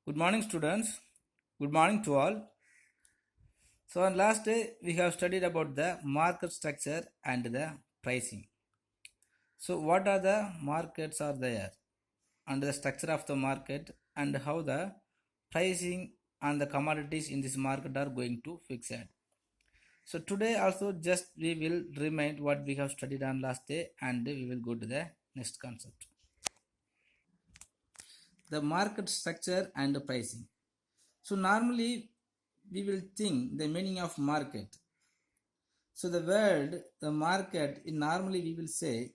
Good morning, students. Good morning to all. So, on last day, we have studied about the market structure and the pricing. So, what are the markets are there and the structure of the market and how the pricing and the commodities in this market are going to fix it. So, today also just we will remind what we have studied on last day and we will go to the next concept. The market structure and the pricing. So, normally we will think the meaning of market. So the word the market in normally we will say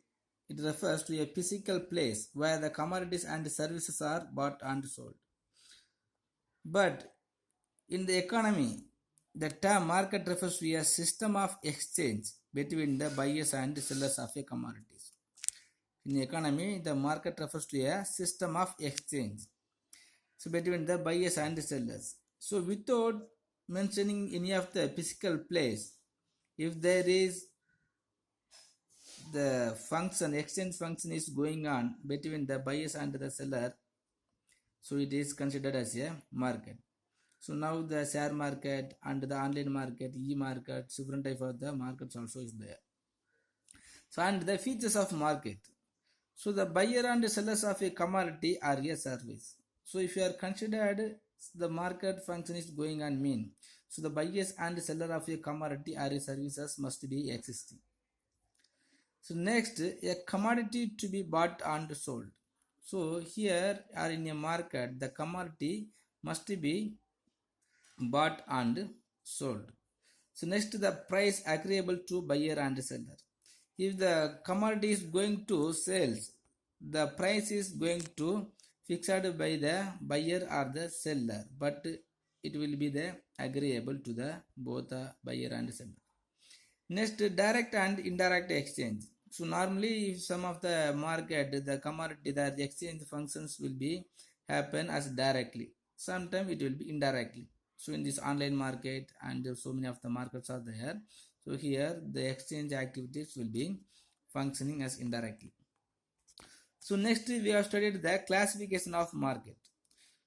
it refers to a physical place where the commodities and services are bought and sold. But in the economy, the term market refers to a system of exchange between the buyers and sellers of a commodities. In the economy, the market refers to a system of exchange. So between the buyers and sellers. So without mentioning any of the physical place, if there is the function exchange function is going on between the buyers and the seller, so it is considered as a market. So now the share market and the online market, e-market, different type of the markets also is there. So and the features of market. So the buyer and the sellers of a commodity are a service. So if you are considered the market function is going on mean, so the buyers and the seller of a commodity are a services must be existing. So next, a commodity to be bought and sold. So here are in a market, the commodity must be bought and sold. So next, the price agreeable to buyer and seller. If the commodity is going to sales, the price is going to fixed by the buyer or the seller, but it will be the agreeable to the both the buyer and seller. Next, direct and indirect exchange. So normally, if some of the market, the commodity, the exchange functions will be happen as directly. Sometimes it will be indirectly. So in this online market and so many of the markets are there. So here the exchange activities will be functioning as indirectly. So next we have studied the classification of market.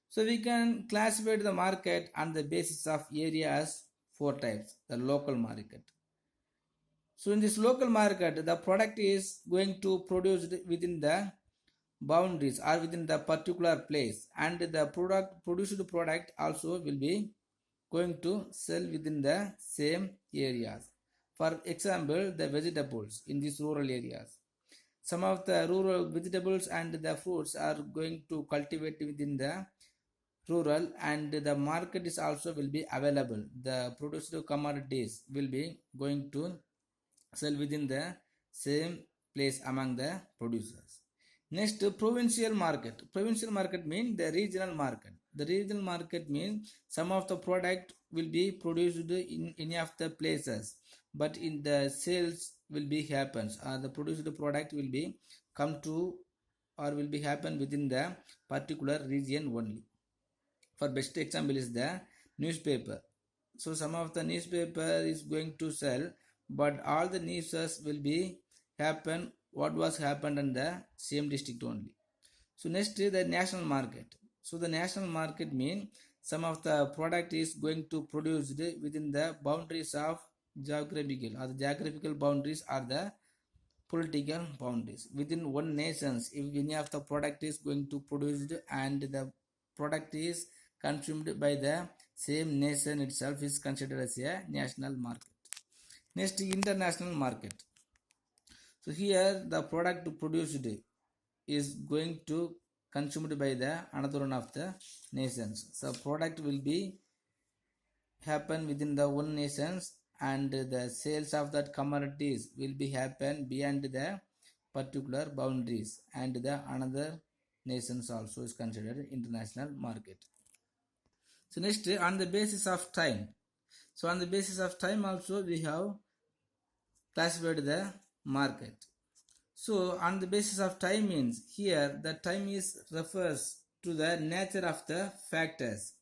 So we can classify the market on the basis of areas four types. The local market. So in this local market, the product is going to produced within the boundaries or within the particular place, and the produced product also will be going to sell within the same areas. For example, the vegetables in these rural areas. Some of the rural vegetables and the fruits are going to cultivate within the rural, and the market is also will be available. The produced commodities will be going to sell within the same place among the producers. Next, provincial market. Provincial market means the regional market. The regional market means some of the product will be produced in any of the places, but in the sales will be happens. The produced product will be come to or will be happen within the particular region only. For best example is the newspaper. So some of the newspaper is going to sell, but all the newses will be happen what was happened in the same district only. So next is the national market. So the national market mean some of the product is going to produce within the boundaries of geographical, or the geographical boundaries are the political boundaries within one nations. If any of the product is going to produced and the product is consumed by the same nation itself is considered as a national market. Next, international market. So here the product produced is going to consumed by the another one of the nations. So product will be happen within the one nations, and the sales of that commodities will be happen beyond the particular boundaries, and the another nations also is considered international market. So next, on the basis of time. So on the basis of time also we have classified the market. So on the basis of time means here the time is refers to the nature of the factors.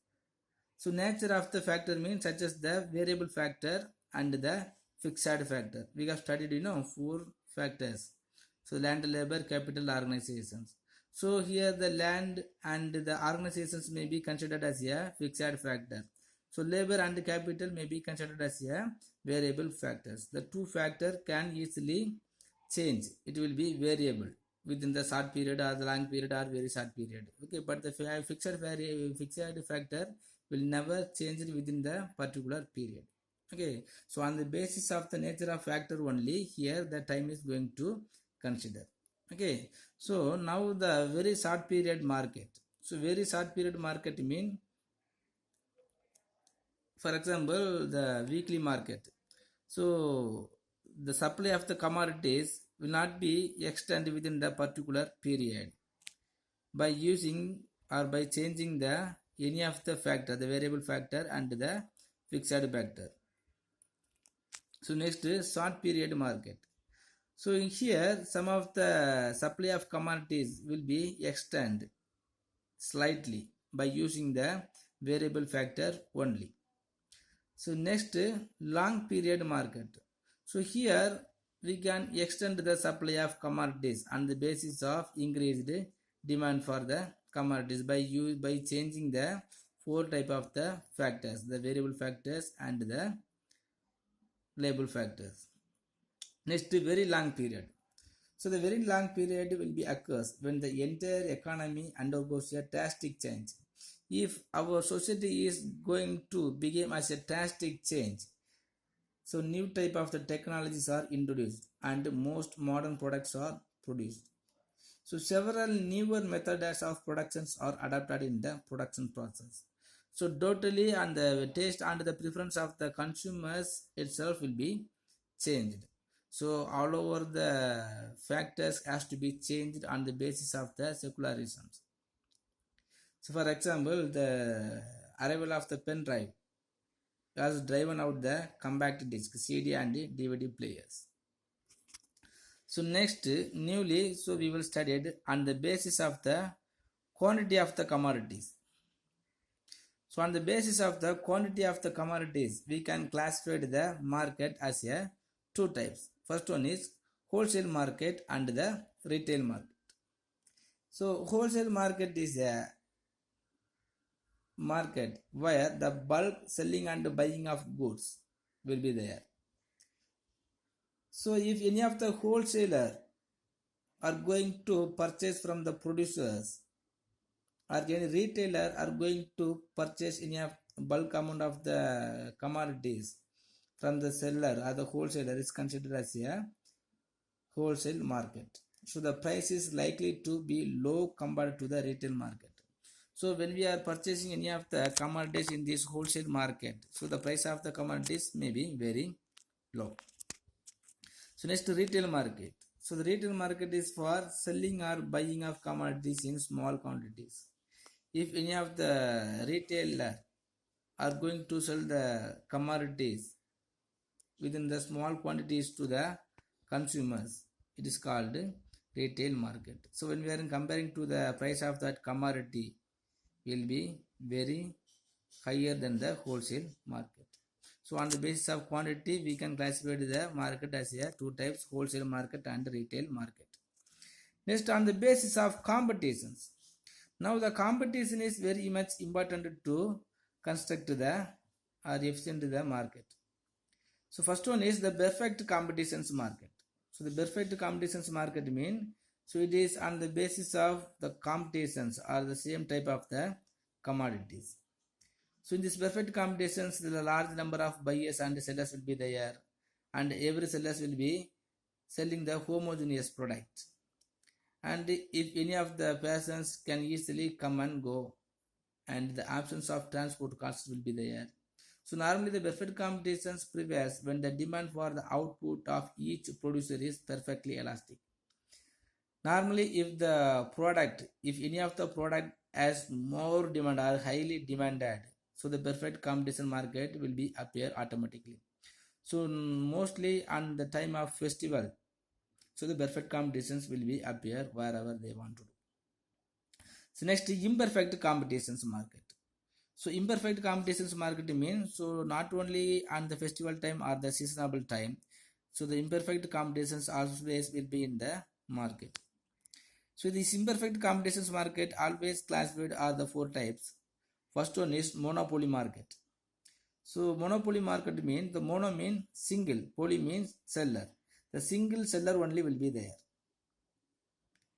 So nature of the factor means such as the variable factor and the fixed factor. We have studied four factors. So land, labor, capital, organizations. So here the land and the organizations may be considered as a fixed factor. So labor and capital may be considered as a variable factors. The two factor can easily change. It will be variable within the short period or the long period or very short period. Okay, but the fixed factor will never change within the particular period. Okay, so on the basis of the nature of factor only, here the time is going to consider. Okay, so now the very short period market. So very short period market mean, for example, the weekly market. So the supply of the commodities will not be extended within the particular period by using or by changing the any of the factor, the variable factor and the fixed factor. So next is short period market. So in here some of the supply of commodities will be extended slightly by using the variable factor only. So next, long period market. So here we can extend the supply of commodities on the basis of increased demand for the commodities by changing the four type of the factors, the variable factors and the label factors. Next, very long period. So the very long period will be occurs when the entire economy undergoes a drastic change. If our society is going to become as a drastic change, so new type of the technologies are introduced and most modern products are produced. So several newer methods of productions are adapted in the production process. So totally and the taste and the preference of the consumers itself will be changed. So all over the factors has to be changed on the basis of the secularisms. So for example, the arrival of the pen drive has driven out the compact disc, CD and DVD players. So next, newly, so we will study on the basis of the quantity of the commodities. So on the basis of the quantity of the commodities, we can classify the market as a two types. First one is wholesale market and the retail market. So wholesale market is a market where the bulk selling and buying of goods will be there. So if any of the wholesaler are going to purchase from the producers or any retailer are going to purchase any of bulk amount of the commodities from the seller or the wholesaler, is considered as a wholesale market. So the price is likely to be low compared to the retail market. So when we are purchasing any of the commodities in this wholesale market, so the price of the commodities may be very low. So next, retail market. So the retail market is for selling or buying of commodities in small quantities. If any of the retailer are going to sell the commodities within the small quantities to the consumers, it is called retail market. So when we are comparing to the price of that commodity will be very higher than the wholesale market. So on the basis of quantity, we can classify the market as a two types, wholesale market and retail market. Next, on the basis of competitions. Now the competition is very much important to construct the or efficient the market. So first one is the perfect competitions market. So the perfect competitions market mean, so it is on the basis of the competitions or the same type of the commodities. So in this perfect competitions, the large number of buyers and sellers will be there, and every sellers will be selling the homogeneous product. And if any of the persons can easily come and go, and the absence of transport costs will be there. So normally the perfect competitions prevails when the demand for the output of each producer is perfectly elastic. Normally if any of the product has more demand or highly demanded, so the perfect competition market will be appear automatically. So mostly on the time of festival, so the perfect competitions will be appear wherever they want to do. So next, imperfect competitions market. So imperfect competitions market means, so not only on the festival time or the seasonable time, so the imperfect competitions always will be in the market. So this imperfect competitions market always classified are the four types. First one is monopoly market. So monopoly market means the mono means single, poly means seller. The single seller only will be there.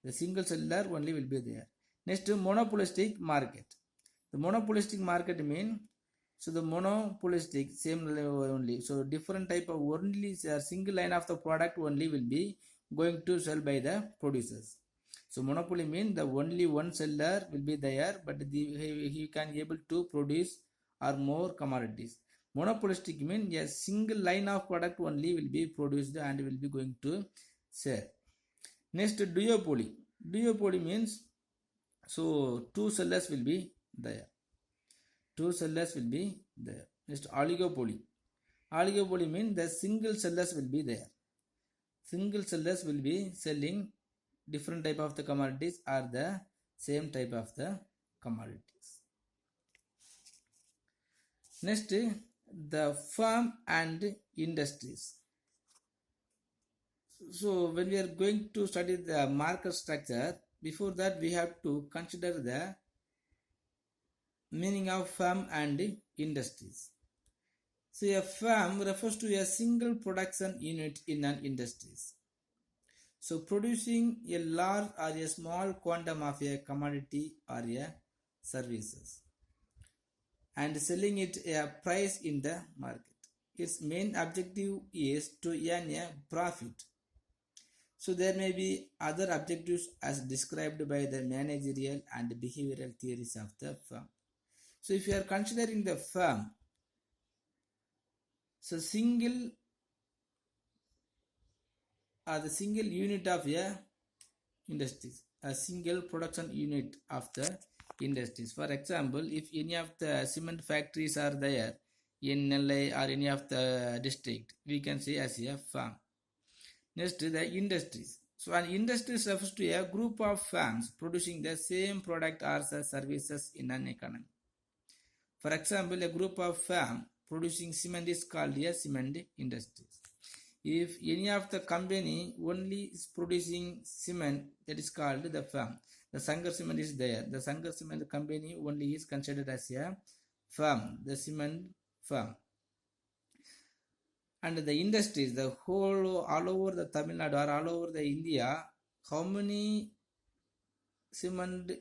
The single seller only will be there. Next, monopolistic market. The monopolistic market means so the monopolistic same level only. So different type of only single line of the product only will be going to sell by the producers. So monopoly means the only one seller will be there, but he can able to produce or more commodities. Monopolistic means a single line of product only will be produced and will be going to sell. Next, duopoly. Duopoly means so two sellers will be there. Two sellers will be there. Next, oligopoly. Oligopoly means the single sellers will be there. Single sellers will be selling different type of the commodities or the same type of the commodities. Next, the firm and industries. So when we are going to study the market structure, before that we have to consider the meaning of firm and industries. So a firm refers to a single production unit in an industry. So producing a large or a small quantum of a commodity or a services and selling it a price in the market. Its main objective is to earn a profit. So there may be other objectives as described by the managerial and behavioral theories of the firm. So if you are considering the firm, so single the single unit of a industries, a single production unit of the industries. For example, if any of the cement factories are there in Nellai or any of the district, we can say as a firm. Next, the industries. So an industry refers to a group of firms producing the same product or services in an economy. For example, a group of firms producing cement is called a cement industry. If any of the company only is producing cement, that is called the firm. The Sankar Cement is there. The Sankar Cement company only is considered as a firm, the cement firm. And the industries, the whole all over the Tamil Nadu or all over the India, how many cement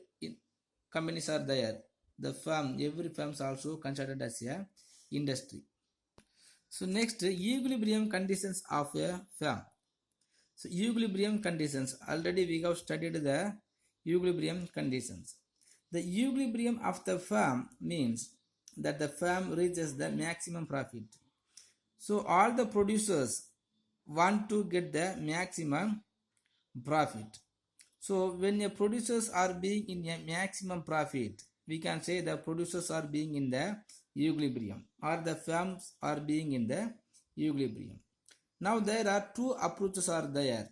companies are there? The firm, every firm is also considered as a industry. So next, equilibrium conditions of a firm. So equilibrium conditions, already we have studied the equilibrium conditions. The equilibrium of the firm means that the firm reaches the maximum profit. So all the producers want to get the maximum profit. So when the producers are being in a maximum profit, we can say the producers are being in the equilibrium or the firms are being in the equilibrium. Now there are two approaches are there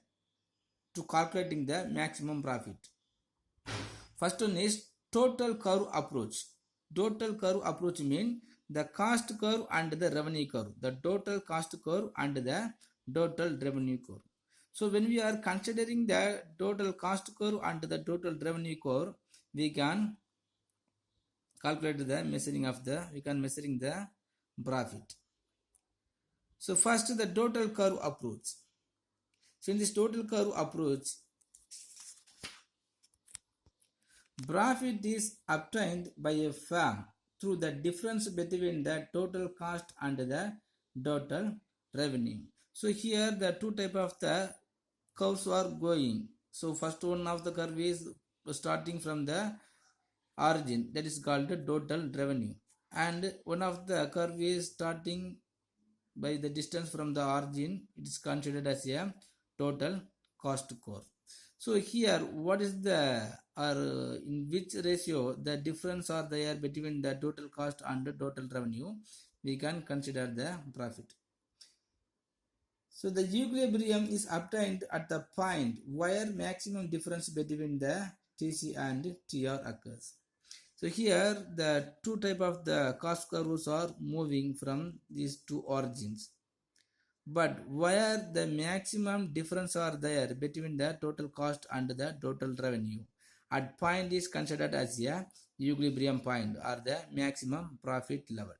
to calculating the maximum profit. First one is total curve approach. Total curve approach means the cost curve and the revenue curve. The total cost curve and the total revenue curve. So when we are considering the total cost curve and the total revenue curve, we can calculate the measuring of the, measuring the profit. So first the total curve approach. So in this total curve approach, profit is obtained by a firm through the difference between the total cost and the total revenue. So here the two type of the curves are going. So first one of the curve is starting from the origin, that is called the total revenue, and one of the curve is starting by the distance from the origin, it is considered as a total cost curve. So here what is the or in which ratio the difference are there between the total cost and the total revenue, we can consider the profit. So the equilibrium is obtained at the point where maximum difference between the TC and TR occurs. So here the two type of the cost curves are moving from these two origins. but where the maximum difference are there between the total cost and the total revenue at point is considered as a equilibrium point or the maximum profit level.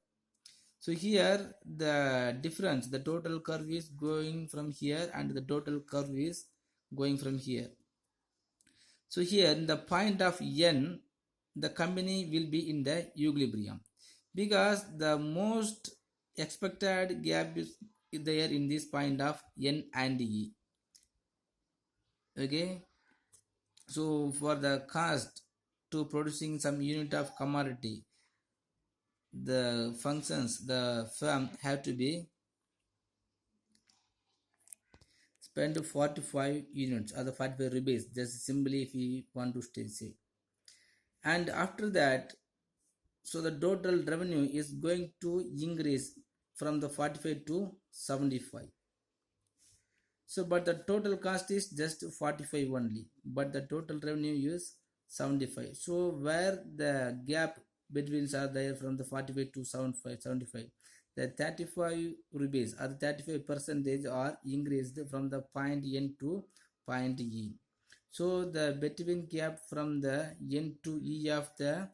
So here the difference, the total curve is going from here and the total curve is going from here. So here in the point of n, the company will be in the equilibrium because the most expected gap is there in this point of n and e. Okay, so for the cost to producing some unit of commodity, the functions, the firm have to be spend 45 units or the 45 rupees, just simply if we want to say. And after that, so the total revenue is going to increase from the 45 to 75. So but the total cost is just 45 only, but the total revenue is 75. So where the gap between are there from the 45 to 75, the 35 rupees or the 35 percentage are increased from the point n to point e. So the between gap from the n to e of the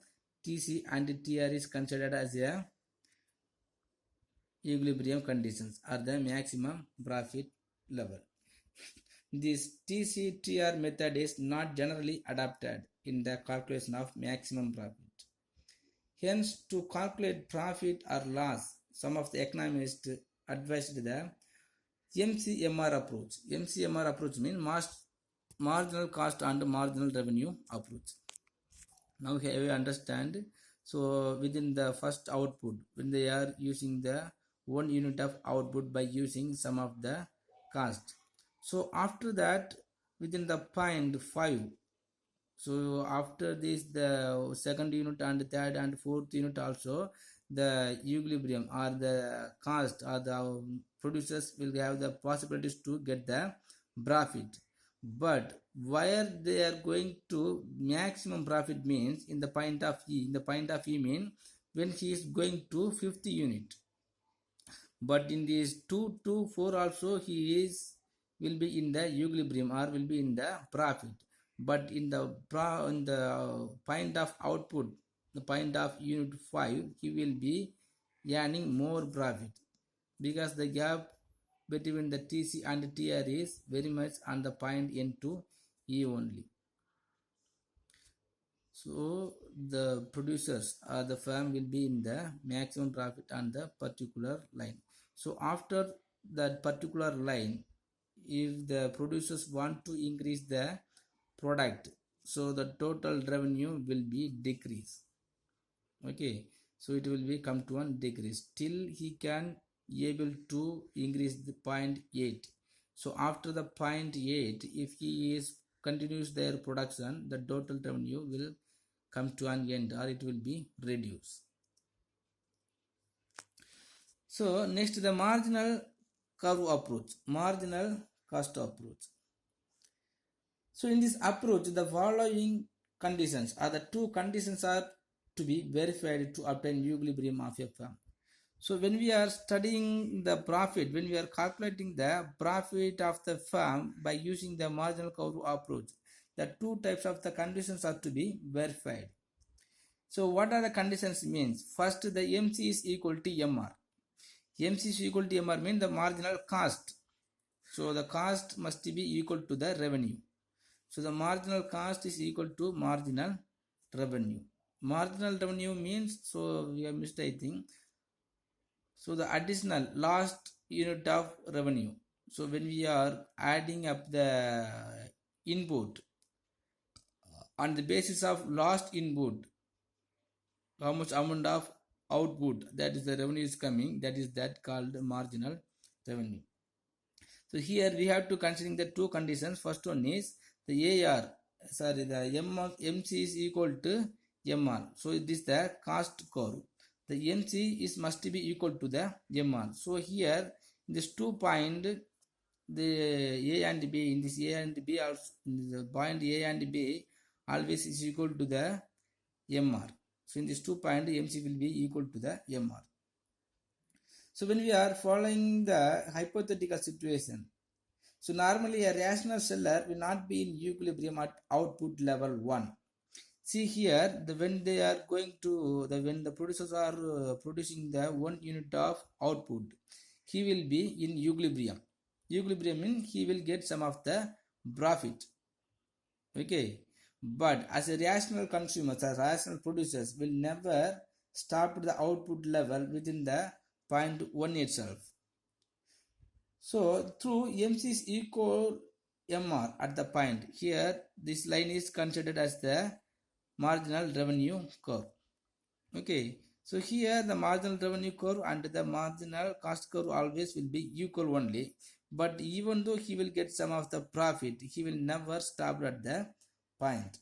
tc and tr is considered as a equilibrium conditions or the maximum profit level. This TCTR method is not generally adopted in the calculation of maximum profit. Hence, to calculate profit or loss, some of the economists advised the MCMR approach. MCMR approach means marginal cost and marginal revenue approach. Now here we understand. So within the first output, when they are using the 1 unit of output by using some of the cost. So after that, within the point 5, so after this the second unit and third and fourth unit also, the equilibrium or the cost or the producers will have the possibilities to get the profit. But where they are going to maximum profit means in the point of E. In the point of E mean when he is going to 50 unit. But in these 2 to 4 also he is will be in the equilibrium or will be in the profit. But in the point of output, the point of unit 5, he will be earning more profit because the gap between the TC and TR is very much on the point N to E only. So the producers or the firm will be in the maximum profit on the particular line. So after that particular line, if the producers want to increase the product, so the total revenue will be decrease. Okay, so it will be come to one decrease till he can able to increase the 0.8. So after the 0.8, if he is continues their production, the total revenue will come to an end or it will be reduced. So next the marginal curve approach, marginal cost approach. So in this approach, the following conditions are the two conditions are to be verified to obtain equilibrium of a firm. So when we are studying the profit, when we are calculating the profit of the firm by using the marginal curve approach, the two types of the conditions are to be verified. So what are the conditions means? First, the MC is equal to MR. MC is equal to MR means the marginal cost. So the cost must be equal to the revenue. So the marginal cost is equal to marginal revenue. Marginal revenue means, so we have missed I think. So the additional last unit of revenue. So when we are adding up the input on the basis of last input, how much amount of output, that is the revenue is coming, that is that called marginal revenue. So here we have to considering the two conditions. First one is the AR, sorry, the MC is equal to MR. So it is the cost curve. The MC is must be equal to the MR. So here in this 2 point, the A and B, in this A and B also, the point A and B always is equal to the MR. So in this 2 point, MC will be equal to the MR. So when we are following the hypothetical situation, so normally a rational seller will not be in equilibrium at output level 1. See here, when they are going to when the producers are producing the 1 unit of output, he will be in equilibrium. Equilibrium means he will get some of the profit. Okay, but as a rational consumer, as rational producers will never stop the output level within the point 1 itself. So through MC is equal MR at the point here, this line is considered as the marginal revenue curve. Okay, so here the marginal revenue curve and the marginal cost curve always will be equal only, but even though he will get some of the profit, he will never stop at the point.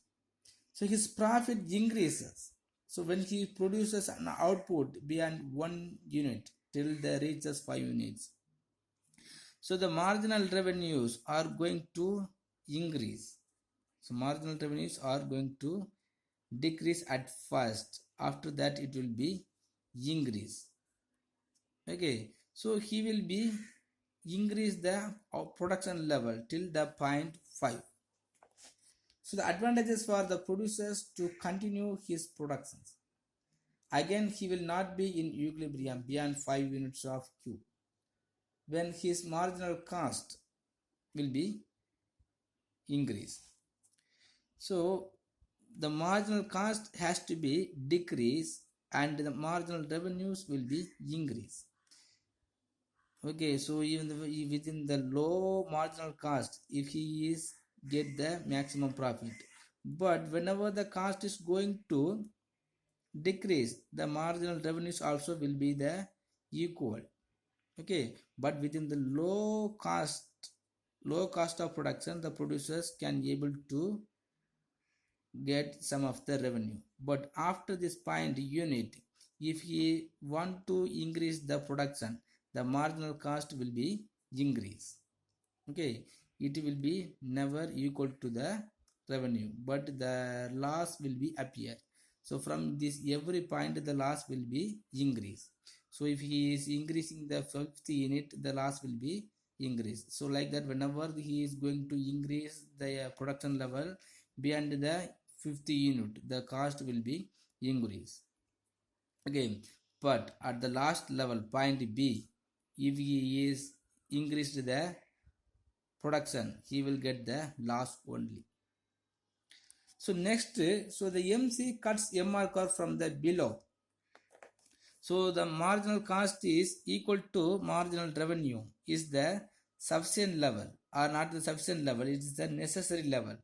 So his profit increases. So when he produces an output beyond 1 unit till they reaches 5 units, so the marginal revenues are going to increase. So marginal revenues are going to decrease at first. After that it will be increase. Okay. So he will be increase the production level till the 0.5. So the advantages for the producers to continue his productions. Again, he will not be in equilibrium beyond 5 units of Q, when his marginal cost will be increased. So the marginal cost has to be decreased and the marginal revenues will be increased. Okay, so even within the low marginal cost, if he is get the maximum profit, but whenever the cost is going to decrease, the marginal revenues also will be the equal. Okay, but within the low cost of production, the producers can able to get some of the revenue. But after this point unit, if he want to increase the production, the marginal cost will be increase. Okay, it will be never equal to the revenue, but the loss will be appear. So from this every point the loss will be increase. So if he is increasing the 50 unit, the loss will be increase. So like that, whenever he is going to increase the production level beyond the 50 unit, the cost will be increase. Again, but at the last level point B, if he is increased the production, he will get the loss only. So next, so the MC cuts MR curve from the below. So the marginal cost is equal to marginal revenue is the sufficient level or not the sufficient level, it is the necessary level.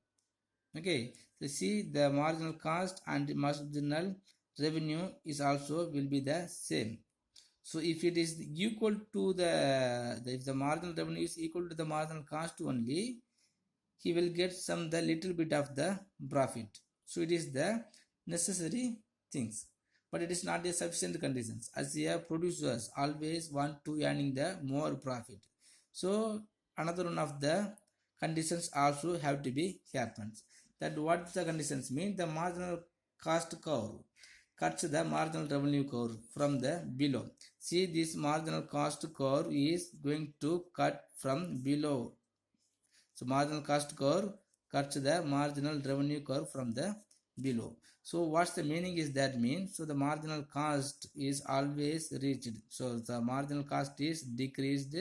Okay, so see the marginal cost and marginal revenue is also will be the same. So if it is equal to if the marginal revenue is equal to the marginal cost only, he will get the little bit of the profit. So it is the necessary things, but it is not a sufficient conditions, as the producers always want to earning the more profit. So another one of the conditions also have to be happens. That what the conditions mean, the marginal cost curve cuts the marginal revenue curve from the below. See, this marginal cost curve is going to cut from below. So marginal cost curve cuts the marginal revenue curve from the below. So what's the meaning is that means, so the marginal cost is always reached. So the marginal cost is decreased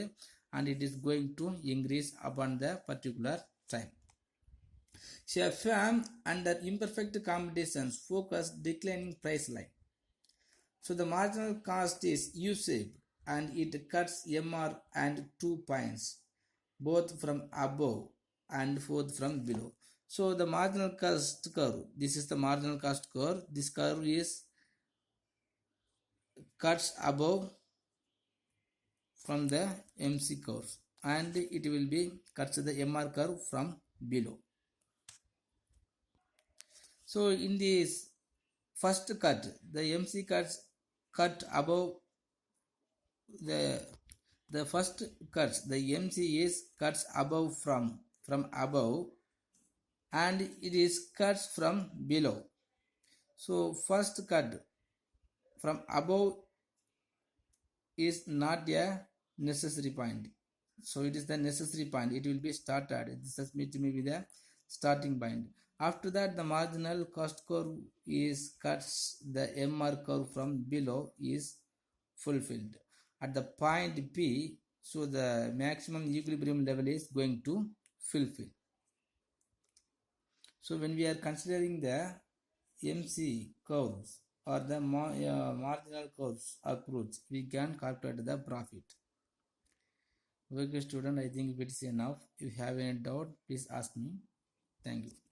and it is going to increase upon the particular time. So a firm under imperfect competitions focus declining price line. So the marginal cost is U-shaped and it cuts MR and 2 points, both from above and both from below. So the marginal cost curve, this is the marginal cost curve. This curve is cuts above from the MC curve and it will be cuts the MR curve from below. So in this first cut, the MC cut above the first cuts, the MC is cuts above from above and it is cuts from below. So first cut from above is not a necessary point. So it is the necessary point. It will be started. This is meant to be the starting point. After that, the marginal cost curve is cuts the MR curve from below is fulfilled. At the point P, so the maximum equilibrium level is going to fulfill. So when we are considering the MC curves or the marginal curves approach, we can calculate the profit. Okay, student, I think it is enough. If you have any doubt, please ask me. Thank you.